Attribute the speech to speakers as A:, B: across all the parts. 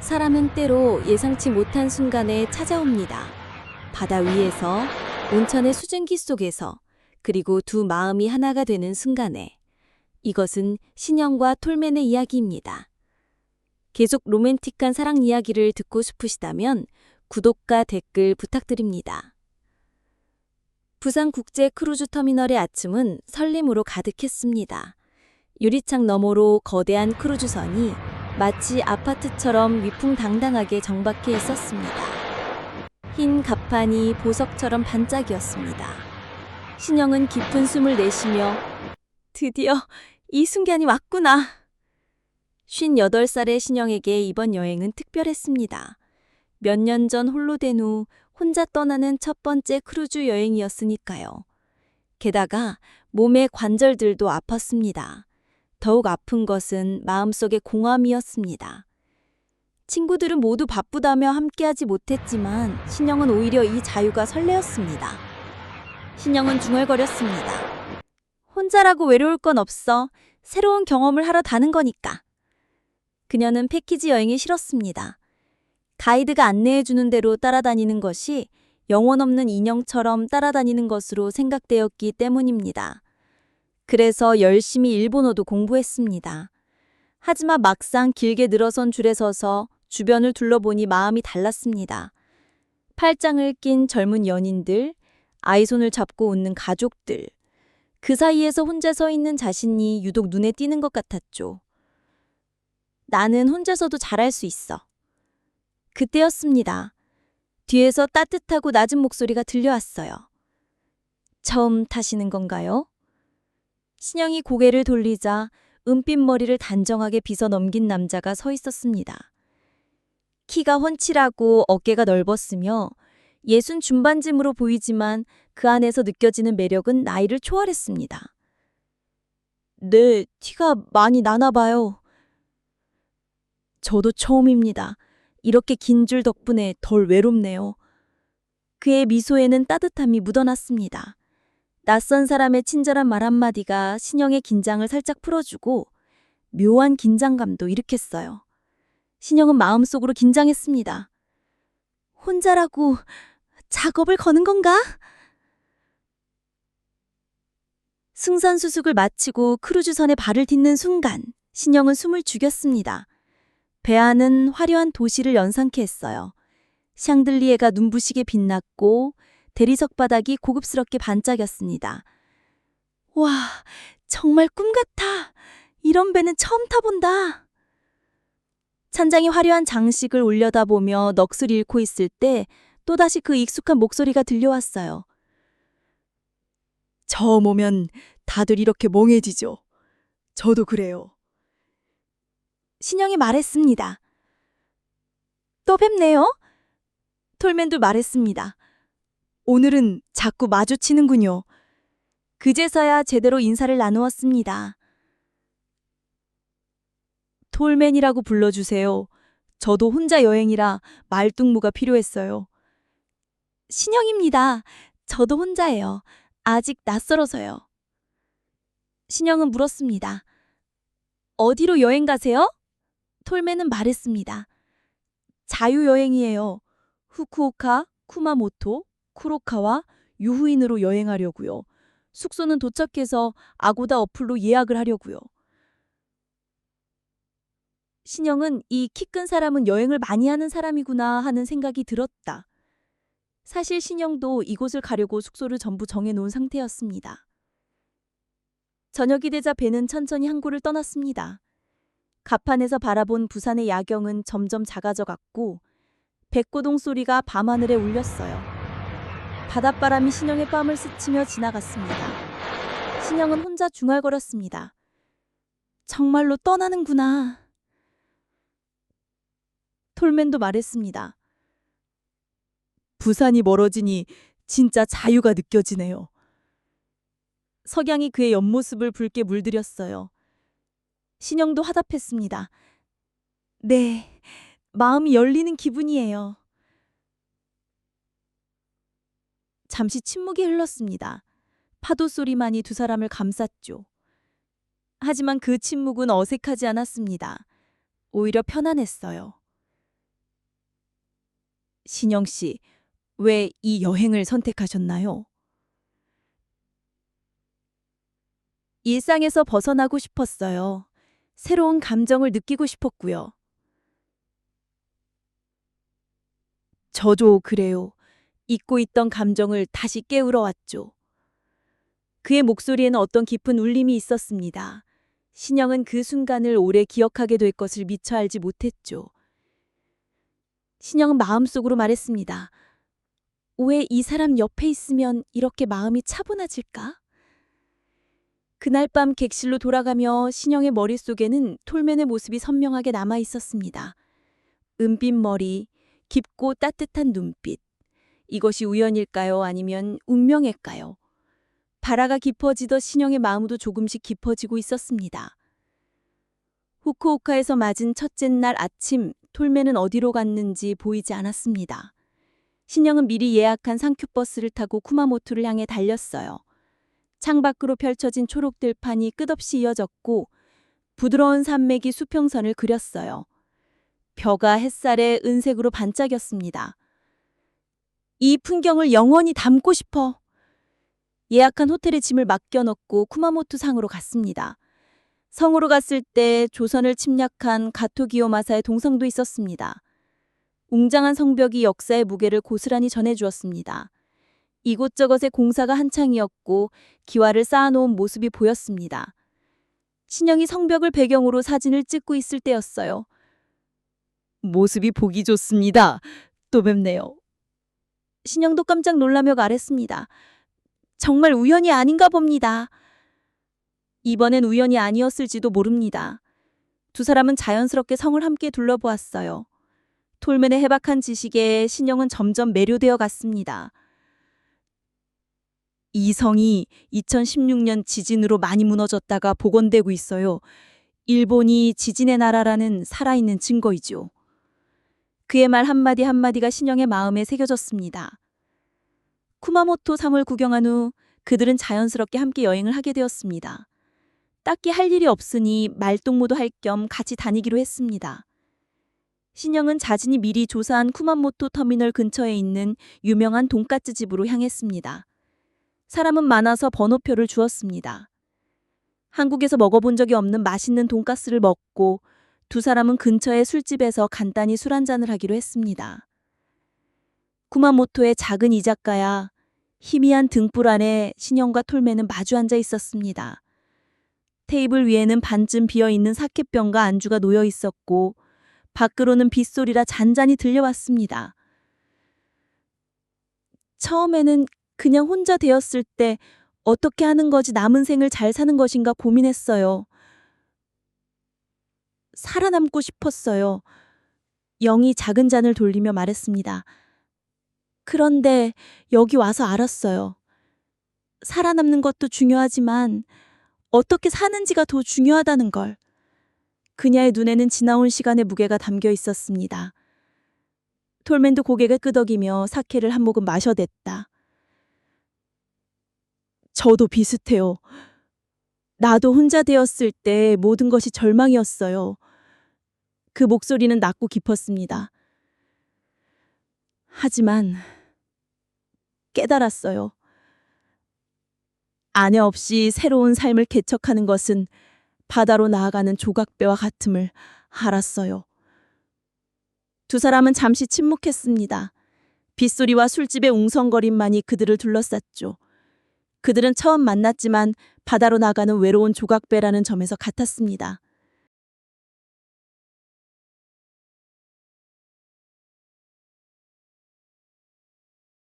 A: 사람은 때로 예상치 못한 순간에 찾아옵니다. 바다 위에서, 온천의 수증기 속에서, 그리고 두 마음이 하나가 되는 순간에. 이것은 신영과 톨맨의 이야기입니다. 계속 로맨틱한 사랑 이야기를 듣고 싶으시다면 구독과 댓글 부탁드립니다. 부산국제 크루즈 터미널의 아침은 설렘으로 가득했습니다. 유리창 너머로 거대한 크루즈선이 마치 아파트처럼 위풍당당하게 정박해 있었습니다. 흰 갑판이 보석처럼 반짝이었습니다. 신영은 깊은 숨을 내쉬며 드디어 이 순간이 왔구나. 58살의 신영에게 이번 여행은 특별했습니다. 몇 년 전 홀로 된 후 혼자 떠나는 첫 번째 크루즈 여행이었으니까요. 게다가 몸의 관절들도 아팠습니다. 더욱 아픈 것은 마음속의 공허함이었습니다. 친구들은 모두 바쁘다며 함께하지 못했지만 신영은 오히려 이 자유가 설레었습니다. 신영은 중얼거렸습니다. 혼자라고 외로울 건 없어. 새로운 경험을 하러 다는 거니까. 그녀는 패키지 여행이 싫었습니다. 가이드가 안내해주는 대로 따라다니는 것이 영혼 없는 인형처럼 따라다니는 것으로 생각되었기 때문입니다. 그래서 열심히 일본어도 공부했습니다. 하지만 막상 길게 늘어선 줄에 서서 주변을 둘러보니 마음이 달랐습니다. 팔짱을 낀 젊은 연인들, 아이 손을 잡고 웃는 가족들, 그 사이에서 혼자 서 있는 자신이 유독 눈에 띄는 것 같았죠. 나는 혼자서도 잘할 수 있어. 그때였습니다. 뒤에서 따뜻하고 낮은 목소리가 들려왔어요. 처음 타시는 건가요? 신영이 고개를 돌리자 은빛 머리를 단정하게 빗어 넘긴 남자가 서 있었습니다. 키가 훤칠하고 어깨가 넓었으며 60 중반쯤으로 보이지만 그 안에서 느껴지는 매력은 나이를 초월했습니다. 네, 티가 많이 나나 봐요. 저도 처음입니다. 이렇게 긴 줄 덕분에 덜 외롭네요. 그의 미소에는 따뜻함이 묻어났습니다. 낯선 사람의 친절한 말 한마디가 신영의 긴장을 살짝 풀어주고 묘한 긴장감도 일으켰어요. 신영은 마음속으로 긴장했습니다. 혼자라고 작업을 거는 건가? 승선수속을 마치고 크루즈선에 발을 딛는 순간 신영은 숨을 죽였습니다. 배 안은 화려한 도시를 연상케 했어요. 샹들리에가 눈부시게 빛났고 대리석 바닥이 고급스럽게 반짝였습니다. 와, 정말 꿈 같아. 이런 배는 처음 타본다. 찬장에 화려한 장식을 올려다보며 넋을 잃고 있을 때 또다시 그 익숙한 목소리가 들려왔어요. 처음 오면 다들 이렇게 멍해지죠. 저도 그래요. 신영이 말했습니다. 또 뵙네요. 톨맨도 말했습니다. 오늘은 자꾸 마주치는군요. 그제서야 제대로 인사를 나누었습니다. 톨맨이라고 불러주세요. 저도 혼자 여행이라 말동무가 필요했어요. 신영입니다. 저도 혼자예요. 아직 낯설어서요. 신영은 물었습니다. 어디로 여행 가세요? 톨맨은 말했습니다. 자유여행이에요. 후쿠오카, 쿠마모토, 쿠로카와 유후인으로 여행하려고요. 숙소는 도착해서 아고다 어플로 예약을 하려고요. 신영은 이 키 큰 사람은 여행을 많이 하는 사람이구나 하는 생각이 들었다. 사실 신영도 이곳을 가려고 숙소를 전부 정해놓은 상태였습니다. 저녁이 되자 배는 천천히 항구를 떠났습니다. 갑판에서 바라본 부산의 야경은 점점 작아져 갔고 백고동 소리가 밤하늘에 울렸어요. 바닷바람이 신영의 뺨을 스치며 지나갔습니다. 신영은 혼자 중얼거렸습니다. 정말로 떠나는구나. 톨맨도 말했습니다. 부산이 멀어지니 진짜 자유가 느껴지네요. 석양이 그의 옆모습을 붉게 물들였어요. 신영도 화답했습니다. 네, 마음이 열리는 기분이에요. 잠시 침묵이 흘렀습니다. 파도 소리만이 두 사람을 감쌌죠. 하지만 그 침묵은 어색하지 않았습니다. 오히려 편안했어요. 신영 씨, 왜 이 여행을 선택하셨나요? 일상에서 벗어나고 싶었어요. 새로운 감정을 느끼고 싶었고요. 저도 그래요. 잊고 있던 감정을 다시 깨우러 왔죠. 그의 목소리에는 어떤 깊은 울림이 있었습니다. 신영은 그 순간을 오래 기억하게 될 것을 미처 알지 못했죠. 신영은 마음속으로 말했습니다. 왜 이 사람 옆에 있으면 이렇게 마음이 차분해질까? 그날 밤 객실로 돌아가며 신영의 머릿속에는 톨맨의 모습이 선명하게 남아 있었습니다. 은빛 머리, 깊고 따뜻한 눈빛. 이것이 우연일까요? 아니면 운명일까요? 바라가 깊어지던 신영의 마음도 조금씩 깊어지고 있었습니다. 후쿠오카에서 맞은 첫째 날 아침, 톨맨은 어디로 갔는지 보이지 않았습니다. 신영은 미리 예약한 상큐버스를 타고 쿠마모토를 향해 달렸어요. 창밖으로 펼쳐진 초록 들판이 끝없이 이어졌고 부드러운 산맥이 수평선을 그렸어요. 벼가 햇살에 은색으로 반짝였습니다. 이 풍경을 영원히 담고 싶어. 예약한 호텔에 짐을 맡겨놓고 쿠마모토 상으로 갔습니다. 성으로 갔을 때 조선을 침략한 가토기요마사의 동상도 있었습니다. 웅장한 성벽이 역사의 무게를 고스란히 전해주었습니다. 이곳저곳에 공사가 한창이었고 기와를 쌓아놓은 모습이 보였습니다. 신영이 성벽을 배경으로 사진을 찍고 있을 때였어요. 모습이 보기 좋습니다. 또 뵙네요. 신영도 깜짝 놀라며 말했습니다. 정말 우연이 아닌가 봅니다. 이번엔 우연이 아니었을지도 모릅니다. 두 사람은 자연스럽게 성을 함께 둘러보았어요. 톨맨의 해박한 지식에 신영은 점점 매료되어 갔습니다. 이 성이 2016년 지진으로 많이 무너졌다가 복원되고 있어요. 일본이 지진의 나라라는 살아있는 증거이죠. 그의 말 한마디 한마디가 신영의 마음에 새겨졌습니다. 쿠마모토 섬을 구경한 후 그들은 자연스럽게 함께 여행을 하게 되었습니다. 딱히 할 일이 없으니 말동무도 할 겸 같이 다니기로 했습니다. 신영은 자신이 미리 조사한 쿠마모토 터미널 근처에 있는 유명한 돈까스 집으로 향했습니다. 사람은 많아서 번호표를 주었습니다. 한국에서 먹어본 적이 없는 맛있는 돈가스를 먹고 두 사람은 근처의 술집에서 간단히 술 한잔을 하기로 했습니다. 쿠마모토의 작은 이자카야, 희미한 등불 안에 신영과 톨맨은 마주 앉아 있었습니다. 테이블 위에는 반쯤 비어있는 사케병과 안주가 놓여 있었고 밖으로는 빗소리라 잔잔히 들려왔습니다. 처음에는 그냥 혼자 되었을 때 어떻게 하는 거지 남은 생을 잘 사는 것인가 고민했어요. 살아남고 싶었어요. 영이 작은 잔을 돌리며 말했습니다. 그런데 여기 와서 알았어요. 살아남는 것도 중요하지만 어떻게 사는지가 더 중요하다는 걸. 그녀의 눈에는 지나온 시간의 무게가 담겨 있었습니다. 톨맨도 고개를 끄덕이며 사케를 한 모금 마셔댔다. 저도 비슷해요. 나도 혼자 되었을 때 모든 것이 절망이었어요. 그 목소리는 낮고 깊었습니다. 하지만 깨달았어요. 아내 없이 새로운 삶을 개척하는 것은 바다로 나아가는 조각배와 같음을 알았어요. 두 사람은 잠시 침묵했습니다. 빗소리와 술집의 웅성거림만이 그들을 둘러쌌죠. 그들은 처음 만났지만 바다로 나가는 외로운 조각배라는 점에서 같았습니다.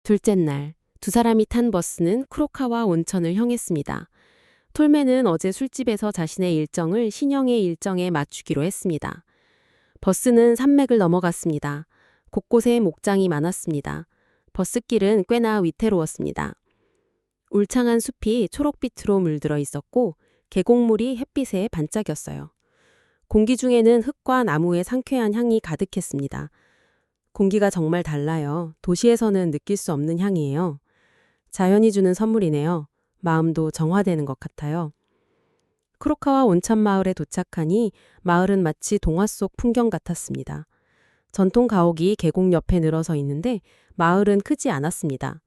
B: 둘째 날, 두 사람이 탄 버스는 쿠로카와 온천을 향했습니다. 톨맨은 어제 술집에서 자신의 일정을 신영의 일정에 맞추기로 했습니다. 버스는 산맥을 넘어갔습니다. 곳곳에 목장이 많았습니다. 버스길은 꽤나 위태로웠습니다. 울창한 숲이 초록빛으로 물들어 있었고 계곡물이 햇빛에 반짝였어요. 공기 중에는 흙과 나무의 상쾌한 향이 가득했습니다. 공기가 정말 달라요. 도시에서는 느낄 수 없는 향이에요. 자연이 주는 선물이네요. 마음도 정화되는 것 같아요. 크로카와 온천 마을에 도착하니 마을은 마치 동화 속 풍경 같았습니다. 전통 가옥이 계곡 옆에 늘어서 있는데 마을은 크지 않았습니다.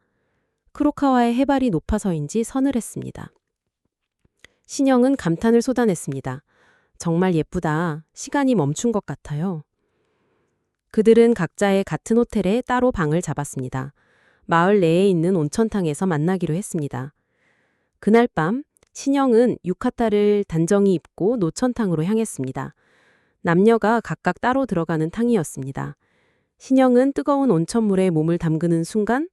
B: 크로카와의 해발이 높아서인지 서늘했습니다. 신영은 감탄을 쏟아냈습니다. 정말 예쁘다. 시간이 멈춘 것 같아요. 그들은 각자의 같은 호텔에 따로 방을 잡았습니다. 마을 내에 있는 온천탕에서 만나기로 했습니다. 그날 밤 신영은 유카타를 단정히 입고 노천탕으로 향했습니다. 남녀가 각각 따로 들어가는 탕이었습니다. 신영은 뜨거운 온천물에 몸을 담그는 순간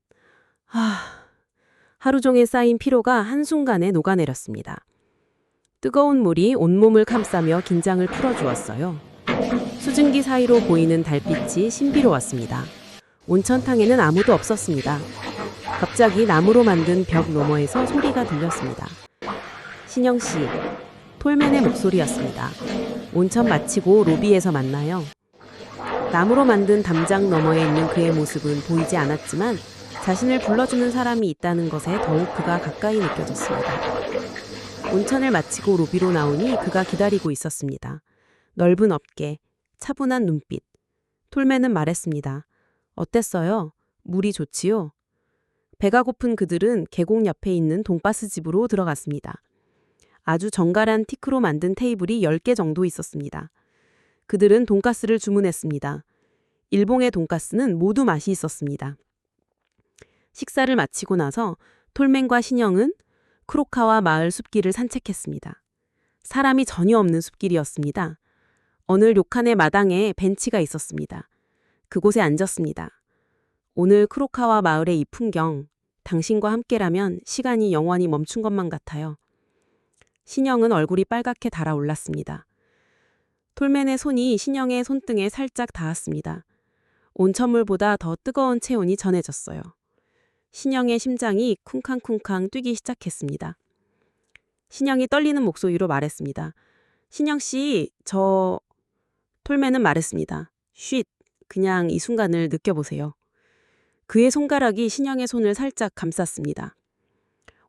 B: 하루 종일 쌓인 피로가 한순간에 녹아내렸습니다. 뜨거운 물이 온몸을 감싸며 긴장을 풀어주었어요. 수증기 사이로 보이는 달빛이 신비로웠습니다. 온천탕에는 아무도 없었습니다. 갑자기 나무로 만든 벽 너머에서 소리가 들렸습니다. 신영 씨, 톨맨의 목소리였습니다. 온천 마치고 로비에서 만나요. 나무로 만든 담장 너머에 있는 그의 모습은 보이지 않았지만 자신을 불러주는 사람이 있다는 것에 더욱 그가 가까이 느껴졌습니다. 온천을 마치고 로비로 나오니 그가 기다리고 있었습니다. 넓은 어깨, 차분한 눈빛. 톨맨은 말했습니다. 어땠어요? 물이 좋지요? 배가 고픈 그들은 계곡 옆에 있는 돈가스 집으로 들어갔습니다. 아주 정갈한 티크로 만든 테이블이 10개 정도 있었습니다. 그들은 돈가스를 주문했습니다. 일봉의 돈가스는 모두 맛이 있었습니다. 식사를 마치고 나서 톨맨과 신영은 크로카와 마을 숲길을 산책했습니다. 사람이 전혀 없는 숲길이었습니다. 어느 료칸의 마당에 벤치가 있었습니다. 그곳에 앉았습니다. 오늘 크로카와 마을의 이 풍경, 당신과 함께라면 시간이 영원히 멈춘 것만 같아요. 신영은 얼굴이 빨갛게 달아올랐습니다. 톨맨의 손이 신영의 손등에 살짝 닿았습니다. 온천물보다 더 뜨거운 체온이 전해졌어요. 신영의 심장이 쿵쾅쿵쾅 뛰기 시작했습니다. 신영이 떨리는 목소리로 말했습니다. 신영 씨, 톨맨은 말했습니다. 쉿, 그냥 이 순간을 느껴보세요. 그의 손가락이 신영의 손을 살짝 감쌌습니다.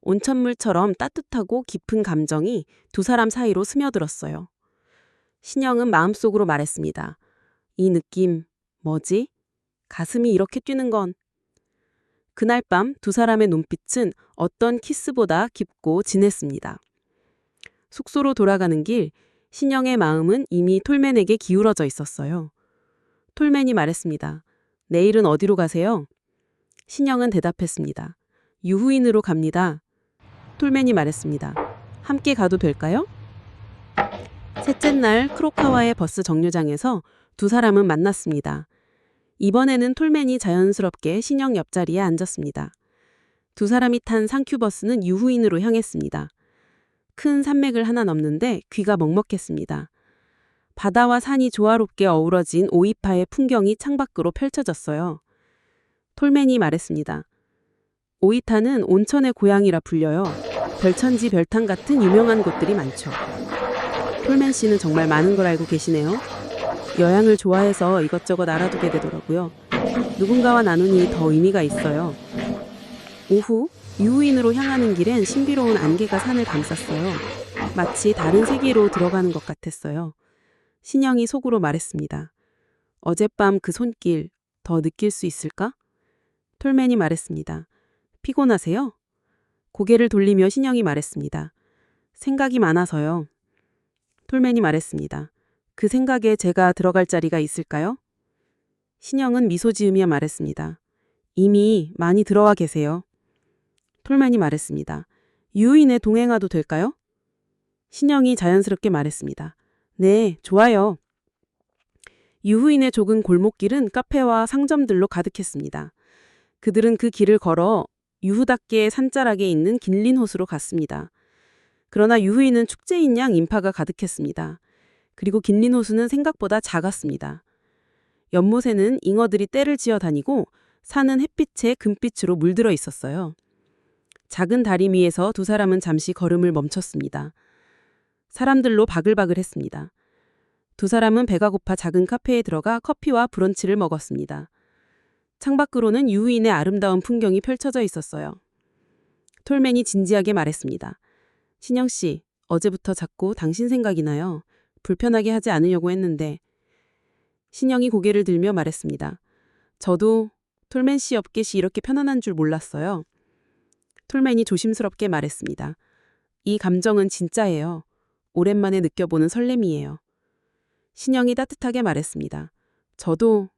B: 온천물처럼 따뜻하고 깊은 감정이 두 사람 사이로 스며들었어요. 신영은 마음속으로 말했습니다. 이 느낌, 뭐지? 가슴이 이렇게 뛰는 건. 그날 밤 두 사람의 눈빛은 어떤 키스보다 깊고 진했습니다. 숙소로 돌아가는 길, 신영의 마음은 이미 톨맨에게 기울어져 있었어요. 톨맨이 말했습니다. 내일은 어디로 가세요? 신영은 대답했습니다. 유후인으로 갑니다. 톨맨이 말했습니다. 함께 가도 될까요? 셋째 날 크로카와의 버스 정류장에서 두 사람은 만났습니다. 이번에는 톨맨이 자연스럽게 신영 옆자리에 앉았습니다. 두 사람이 탄 상큐버스는 유후인으로 향했습니다. 큰 산맥을 하나 넘는데 귀가 먹먹했습니다. 바다와 산이 조화롭게 어우러진 오이파의 풍경이 창밖으로 펼쳐졌어요. 톨맨이 말했습니다. 오이타는 온천의 고향이라 불려요. 별천지 별탕 같은 유명한 곳들이 많죠. 톨맨 씨는 정말 많은 걸 알고 계시네요. 여행을 좋아해서 이것저것 알아두게 되더라고요. 누군가와 나누니 더 의미가 있어요. 오후 유후인으로 향하는 길엔 신비로운 안개가 산을 감쌌어요. 마치 다른 세계로 들어가는 것 같았어요. 신영이 속으로 말했습니다. 어젯밤 그 손길 더 느낄 수 있을까? 톨맨이 말했습니다. 피곤하세요? 고개를 돌리며 신영이 말했습니다. 생각이 많아서요. 톨맨이 말했습니다. 그 생각에 제가 들어갈 자리가 있을까요? 신영은 미소 지으며 말했습니다. 이미 많이 들어와 계세요. 톨맨이 말했습니다. 유인에 동행하도 될까요? 신영이 자연스럽게 말했습니다. 네, 좋아요. 유후인의 좁은 골목길은 카페와 상점들로 가득했습니다. 그들은 그 길을 걸어 유후답게 산자락에 있는 긴린 호수로 갔습니다. 그러나 유후인은 축제인 양 인파가 가득했습니다. 그리고 긴린 호수는 생각보다 작았습니다. 연못에는 잉어들이 떼를 지어 다니고 산은 햇빛에 금빛으로 물들어 있었어요. 작은 다리 위에서 두 사람은 잠시 걸음을 멈췄습니다. 사람들로 바글바글했습니다. 두 사람은 배가 고파 작은 카페에 들어가 커피와 브런치를 먹었습니다. 창밖으로는 유후인의 아름다운 풍경이 펼쳐져 있었어요. 톨맨이 진지하게 말했습니다. 신영 씨, 어제부터 자꾸 당신 생각이 나요. 불편하게 하지 않으려고 했는데. 신영이 고개를 들며 말했습니다. 저도 톨맨 씨 업겟이 이렇게 편안한 줄 몰랐어요. 톨맨이 조심스럽게 말했습니다. 이 감정은 진짜예요. 오랜만에 느껴보는 설렘이에요. 신영이 따뜻하게 말했습니다. 저도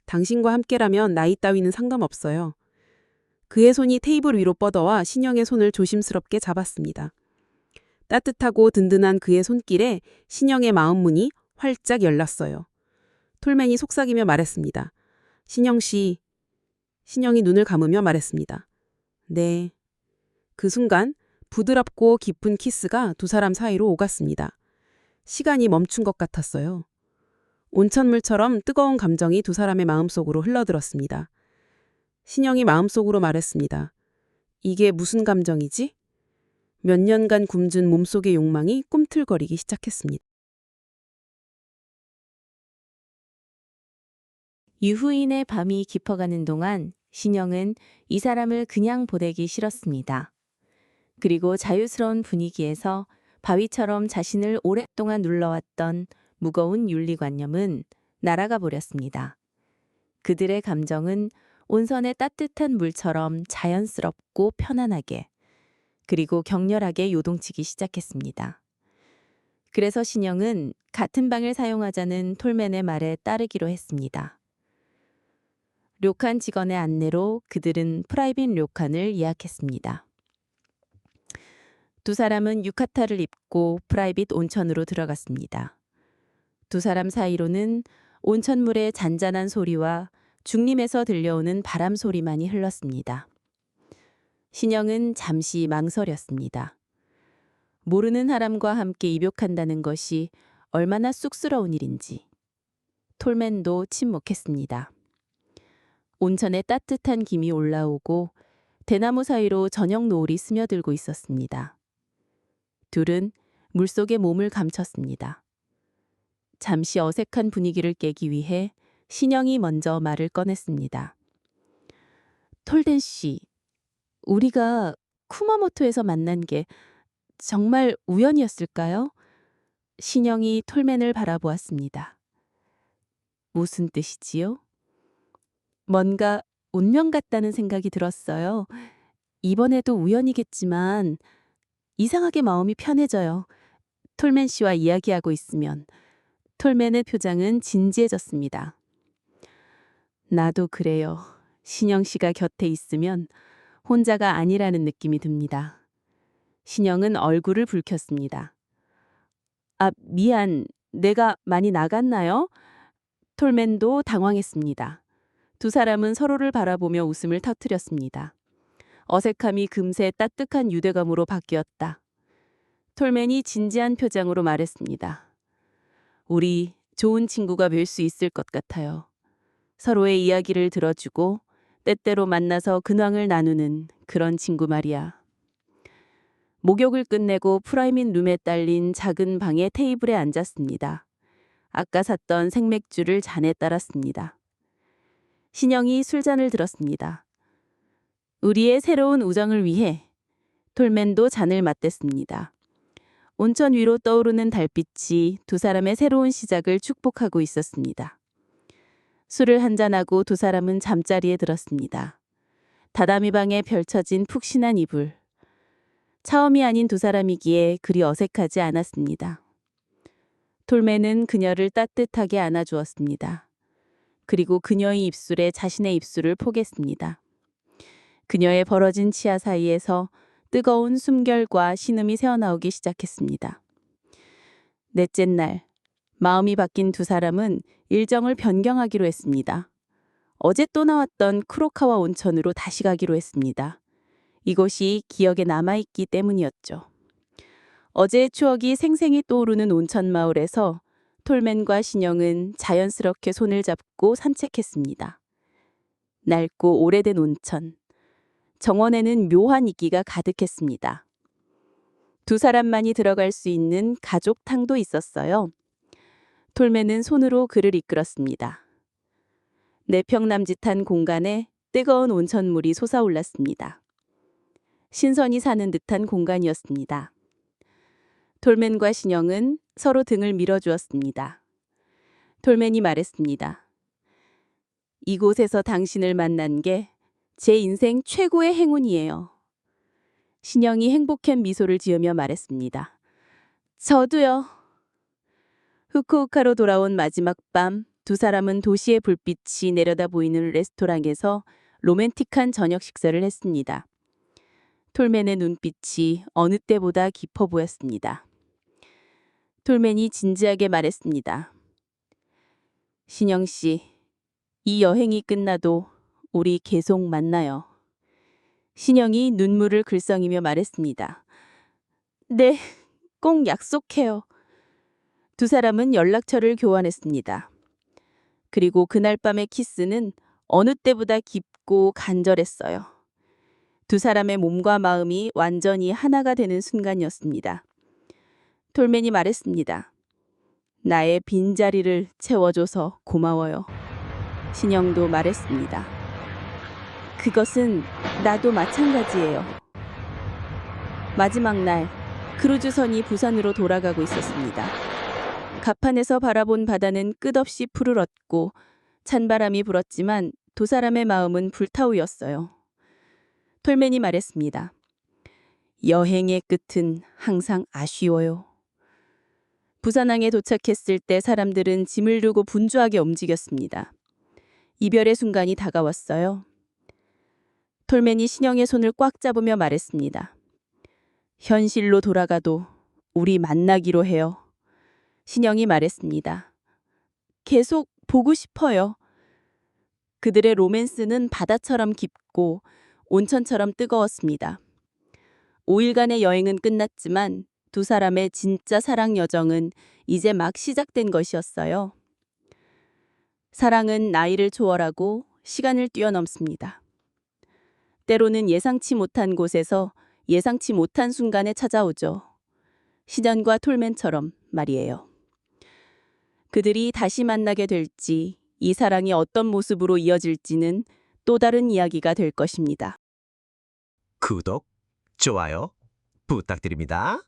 B: 당신과 함께라면 나이 따위는 상관없어요. 그의 손이 테이블 위로 뻗어와 신영의 손을 조심스럽게 잡았습니다. 따뜻하고 든든한 그의 손길에 신영의 마음 문이 활짝 열렸어요. 톨맨이 속삭이며 말했습니다. 신영 씨. 신영이 눈을 감으며 말했습니다. 네. 그 순간 부드럽고 깊은 키스가 두 사람 사이로 오갔습니다. 시간이 멈춘 것 같았어요. 온천물처럼 뜨거운 감정이 두 사람의 마음속으로 흘러들었습니다. 신영이 마음속으로 말했습니다. 이게 무슨 감정이지? 몇 년간 굶준 몸속의 욕망이 꿈틀거리기 시작했습니다.
C: 유후인의 밤이 깊어가는 동안 신영은 이 사람을 그냥 보내기 싫었습니다. 그리고 자유스러운 분위기에서 바위처럼 자신을 오랫동안 눌러왔던 무거운 윤리관념은 날아가 버렸습니다. 그들의 감정은 온선의 따뜻한 물처럼 자연스럽고 편안하게 그리고 격렬하게 요동치기 시작했습니다. 그래서 신영은 같은 방을 사용하자는 톨맨의 말에 따르기로 했습니다. 료칸 직원의 안내로 그들은 프라이빗 료칸을 예약했습니다. 두 사람은 유카타를 입고 프라이빗 온천으로 들어갔습니다. 두 사람 사이로는 온천물의 잔잔한 소리와 중림에서 들려오는 바람 소리만이 흘렀습니다. 신영은 잠시 망설였습니다. 모르는 사람과 함께 입욕한다는 것이 얼마나 쑥스러운 일인지. 톨맨도 침묵했습니다. 온천에 따뜻한 김이 올라오고 대나무 사이로 저녁 노을이 스며들고 있었습니다. 둘은 물속에 몸을 감췄습니다. 잠시 어색한 분위기를 깨기 위해 신영이 먼저 말을 꺼냈습니다. 톨덴 씨, 우리가 쿠마모토에서 만난 게 정말 우연이었을까요? 신영이 톨맨을 바라보았습니다. 무슨 뜻이지요? 뭔가 운명 같다는 생각이 들었어요. 이번에도 우연이겠지만 이상하게 마음이 편해져요. 톨맨 씨와 이야기하고 있으면. 톨맨의 표정은 진지해졌습니다. 나도 그래요. 신영 씨가 곁에 있으면 혼자가 아니라는 느낌이 듭니다. 신영은 얼굴을 붉혔습니다. 아, 미안. 내가 많이 나갔나요? 톨맨도 당황했습니다. 두 사람은 서로를 바라보며 웃음을 터뜨렸습니다. 어색함이 금세 따뜻한 유대감으로 바뀌었다. 톨맨이 진지한 표정으로 말했습니다. 우리 좋은 친구가 될 수 있을 것 같아요. 서로의 이야기를 들어주고 때때로 만나서 근황을 나누는 그런 친구 말이야. 목욕을 끝내고 프라이빗 룸에 딸린 작은 방의 테이블에 앉았습니다. 아까 샀던 생맥주를 잔에 따랐습니다. 신영이 술잔을 들었습니다. 우리의 새로운 우정을 위해 톨맨도 잔을 맞댔습니다. 온천 위로 떠오르는 달빛이 두 사람의 새로운 시작을 축복하고 있었습니다. 술을 한잔하고 두 사람은 잠자리에 들었습니다. 다다미 방에 펼쳐진 푹신한 이불. 처음이 아닌 두 사람이기에 그리 어색하지 않았습니다. 톨맨은 그녀를 따뜻하게 안아주었습니다. 그리고 그녀의 입술에 자신의 입술을 포겠습니다. 그녀의 벌어진 치아 사이에서 뜨거운 숨결과 신음이 새어나오기 시작했습니다. 넷째 날, 마음이 바뀐 두 사람은 일정을 변경하기로 했습니다. 어제 또 나왔던 쿠로카와 온천으로 다시 가기로 했습니다. 이곳이 기억에 남아있기 때문이었죠. 어제의 추억이 생생히 떠오르는 온천 마을에서 톨맨과 신영은 자연스럽게 손을 잡고 산책했습니다. 낡고 오래된 온천. 정원에는 묘한 이기가 가득했습니다. 두 사람만이 들어갈 수 있는 가족탕도 있었어요. 톨맨은 손으로 그를 이끌었습니다. 내평남짓한 공간에 뜨거운 온천물이 솟아올랐습니다. 신선이 사는 듯한 공간이었습니다. 톨맨과 신영은 서로 등을 밀어주었습니다. 톨맨이 말했습니다. 이곳에서 당신을 만난 게 제 인생 최고의 행운이에요. 신영이 행복한 미소를 지으며 말했습니다. 저도요. 후쿠오카로 돌아온 마지막 밤, 두 사람은 도시의 불빛이 내려다 보이는 레스토랑에서 로맨틱한 저녁 식사를 했습니다. 톨맨의 눈빛이 어느 때보다 깊어 보였습니다. 톨맨이 진지하게 말했습니다. 신영 씨, 이 여행이 끝나도 우리 계속 만나요. 신영이 눈물을 글썽이며 말했습니다. 네, 꼭 약속해요. 두 사람은 연락처를 교환했습니다. 그리고 그날 밤의 키스는 어느 때보다 깊고 간절했어요. 두 사람의 몸과 마음이 완전히 하나가 되는 순간이었습니다. 톨맨이 말했습니다. 나의 빈자리를 채워줘서 고마워요. 신영도 말했습니다. 그것은 나도 마찬가지예요. 마지막 날, 크루즈선이 부산으로 돌아가고 있었습니다. 갑판에서 바라본 바다는 끝없이 푸르렀고 찬바람이 불었지만 두 사람의 마음은 불타오였어요. 톨맨이 말했습니다. 여행의 끝은 항상 아쉬워요. 부산항에 도착했을 때 사람들은 짐을 두고 분주하게 움직였습니다. 이별의 순간이 다가왔어요. 톨맨이 신영의 손을 꽉 잡으며 말했습니다. 현실로 돌아가도 우리 만나기로 해요. 신영이 말했습니다. 계속 보고 싶어요. 그들의 로맨스는 바다처럼 깊고 온천처럼 뜨거웠습니다. 5일간의 여행은 끝났지만 두 사람의 진짜 사랑 여정은 이제 막 시작된 것이었어요. 사랑은 나이를 초월하고 시간을 뛰어넘습니다. 때로는 예상치 못한 곳에서 예상치 못한 순간에 찾아오죠. 신현과 톨맨처럼 말이에요. 그들이 다시 만나게 될지, 이 사랑이 어떤 모습으로 이어질지는 또 다른 이야기가 될 것입니다.
D: 구독, 좋아요 부탁드립니다.